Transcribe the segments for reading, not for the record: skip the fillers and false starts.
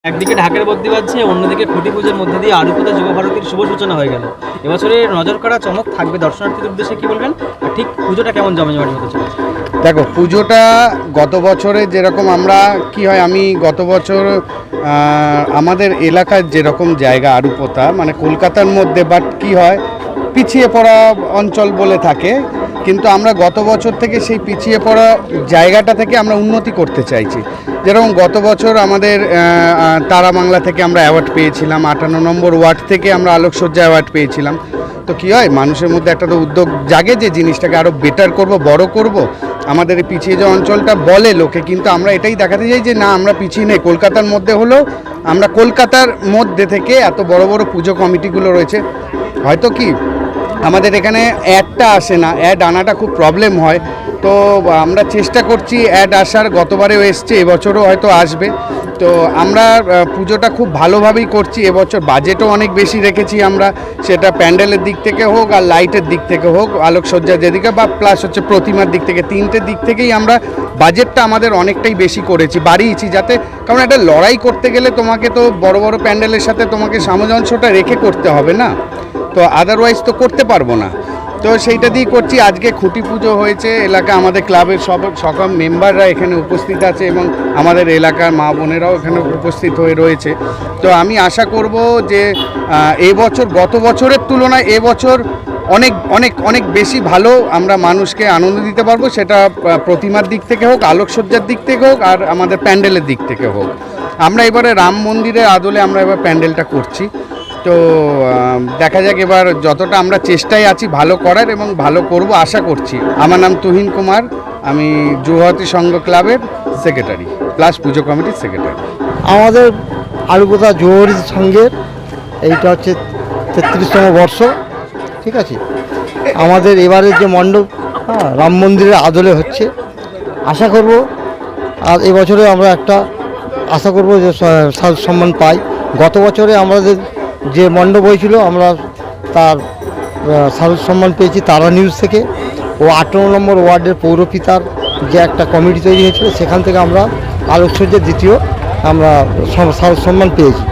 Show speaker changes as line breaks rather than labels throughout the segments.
একদিকে ঢাকের বদ্যি বাজছে, অন্যদিকে খুঁটি পুজোর মধ্যে দিয়ে আলুপোতা যুবভারতীর শুভ সূচনা হয়ে গেল। এবছরে নজর কাড়া চমক থাকবে দর্শনার্থীদের উদ্দেশ্যে কি বলবেন? আর ঠিক পুজোটা কেমন জমজমাট হতে চলেছে?
দেখো, পুজোটা গত বছরে যেরকম আমরা কি হয়, আমি গত বছর আমাদের এলাকার যেরকম জায়গা আরুপোতা মানে কলকাতার মধ্যে, বাট কি হয় পিছিয়ে পড়া অঞ্চল বলে থাকে, কিন্তু আমরা গত বছর থেকে সেই পিছিয়ে পড়া জায়গাটা থেকে আমরা উন্নতি করতে চাইছি। যেরকম গত বছর আমাদের তারা বাংলা থেকে আমরা অ্যাওয়ার্ড পেয়েছিলাম, 58 নম্বর ওয়ার্ড থেকে আমরা আলোকসজ্জা অ্যাওয়ার্ড পেয়েছিলাম। তো কী হয়, মানুষের মধ্যে একটা তো উদ্যোগ জাগে যে জিনিসটাকে আরও বেটার করব, বড় করব। আমাদের এই পিছিয়ে যে অঞ্চলটা বলে লোকে, কিন্তু আমরা এটাই দেখাতে চাই যে না, আমরা পিছিয়ে নেই। কলকাতার মধ্যে হলেও আমরা কলকাতার মধ্যে থেকে এত বড় বড় পুজো কমিটিগুলো রয়েছে, হয়তো কি আমাদের এখানে অ্যাডটা আসে না, অ্যাড আনাটা খুব প্রবলেম হয়। তো আমরা চেষ্টা করছি অ্যাড আসার, গতবারেও এসছে, এবছরও হয়তো আসবে। তো আমরা পুজোটা খুব ভালোভাবেই করছি। এবছর বাজেটও অনেক বেশি রেখেছি আমরা, সেটা প্যান্ডেলের দিক থেকে হোক আর লাইটের দিক থেকে হোক, আলোকসজ্জার যেদিকে বা প্লাস হচ্ছে প্রতিমার দিক থেকে, তিনটে দিক থেকেই আমরা বাজেটটা আমাদের অনেকটাই বেশি করেছি, বাড়িয়েছি, যাতে কারণ একটা লড়াই করতে গেলে তোমাকে তো বড় বড় প্যান্ডেলের সাথে তোমাকে সামঞ্জস্যটা রেখে করতে হবে না, তো আদারওয়াইজ তো করতে পারবো না। তো সেইটা দিয়ে করছি। আজকে খুঁটি পুজো হয়েছে, এলাকা আমাদের ক্লাবের সকল মেম্বাররা এখানে উপস্থিত আছে এবং আমাদের এলাকার মা বোনেরাও এখানে উপস্থিত হয়ে রয়েছে। তো আমি আশা করব যে এবছর গত বছরের তুলনায় এবছর অনেক অনেক অনেক বেশি ভালো আমরা মানুষকে আনন্দ দিতে পারবো, সেটা প্রতিমার দিক থেকে হোক, আলোকসজ্জার দিক থেকে হোক, আর আমাদের প্যান্ডেলের দিক থেকে হোক। আমরা এবারে রাম মন্দিরের আদলে আমরা এবার প্যান্ডেলটা করছি। তো দেখা যাক, এবার যতটা আমরা চেষ্টায় আছি ভালো করার এবং ভালো করব আশা করছি। আমার নাম তুহিন কুমার, আমি যুবভারতী সংঘ ক্লাবের সেক্রেটারি প্লাস পুজো কমিটির সেক্রেটারি।
আমাদের আলুপোতা যুবভারতী সংঘের এইটা হচ্ছে 33তম বর্ষ, ঠিক আছে। আমাদের এবারের যে মণ্ডপ রাম মন্দিরের আদলে হচ্ছে, আশা করব আর এবছরে আমরা একটা আশা করব যে সম্মান পাই। গত বছরে আমাদের যে মণ্ডপ হয়েছিল আমরা তার সারদ সম্মান পেয়েছি তারা নিউজ থেকে, ও 58 নম্বর ওয়ার্ডের পৌরপিতার যে একটা কমিটি তৈরি হয়েছিল সেখান থেকে আমরা আলোকসজ্জার দ্বিতীয় আমরা সারদ সম্মান পেয়েছি।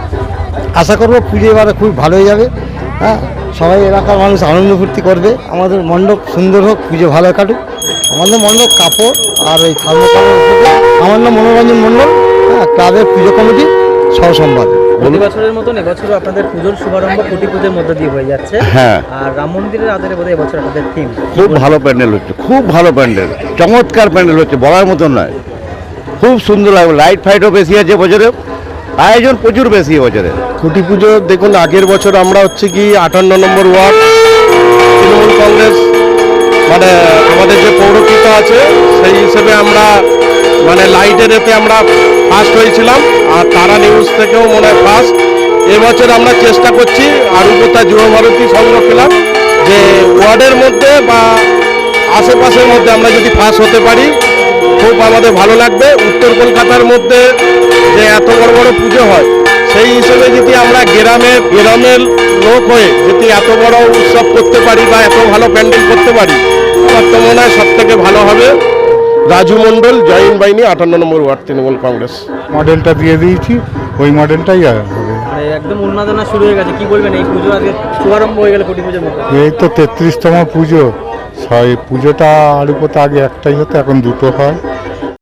আশা করব পুজো এবারে খুব ভালো হয়ে যাবে, সবাই এলাকার মানুষ আনন্দ ফুর্তি করবে, আমাদের মণ্ডপ সুন্দর হোক, পুজো ভালো কাটুক। আমাদের মণ্ডপ কাপড় আর ওই থার্মোকলের উপরে। আমার নাম মনোরঞ্জন মণ্ডল, ক্লাবের পুজো কমিটি সহ সম্পাদক।
প্রতি বছরের মতন এবছরও আপনাদের পুজোর শুভারম্ভ খুঁটি পুজোর মধ্যে দিয়ে হয়ে যাচ্ছে।
হ্যাঁ,
আর রাম মন্দিরের আদলে বোধহয় এবছর আপনাদের থিম
খুব ভালো প্যান্ডেল হচ্ছে, খুব ভালো প্যান্ডেল, চমৎকার প্যান্ডেল হচ্ছে, বলার মতন নয়, খুব সুন্দর লাগবে। লাইট ফাইটও বেশি আছে বছরে, আয়োজন প্রচুর বেশি বছরে।
খুঁটি পুজো দেখুন, আগের বছর আমরা হচ্ছে কি 58 নম্বর ওয়ার্ড তৃণমূল কংগ্রেস মানে আমাদের যে পৌরপিতা আছে সেই হিসেবে আমরা মানে লাইটের এতে আমরা ফার্স্ট হয়েছিলাম, আর তারা নিউজ থেকেও মনে হয় ফার্স্ট। এবছর আমরা চেষ্টা করছি আলুপোতা যুবভারতী সংঘ ক্লাব যে ওয়ার্ডের মধ্যে বা আশেপাশের মধ্যে আমরা যদি ফার্স্ট হতে পারি খুব আমাদের ভালো লাগবে। উত্তর কলকাতার মধ্যে যে এত বড় বড় পুজো হয় সেই হিসেবে যদি আমরা গ্রামের লোক হয়ে যদি এত বড় উৎসব করতে পারি বা এত ভালো প্যান্ডেল করতে পারি, আমার তো মনে হয় সব থেকে ভালো হবে। রাজু মণ্ডল, জয়েন্ট বাহিনী, 58 নম্বর ওয়ার্ড তৃণমূল কংগ্রেস।
মডেলটা দিয়ে দিয়েছি, ওই মডেলটাই হবে।
একদম উন্মাদনা শুরু হয়ে গেছে, কি বলবেন এই পুজো আগে শুভারম্ভ হয়ে গেল খুঁটি পুজোর মধ্যে?
এই তো 33তম পুজো, পুজোটা আলুপোতা আগে একটাই হতো, এখন দুটো হয়।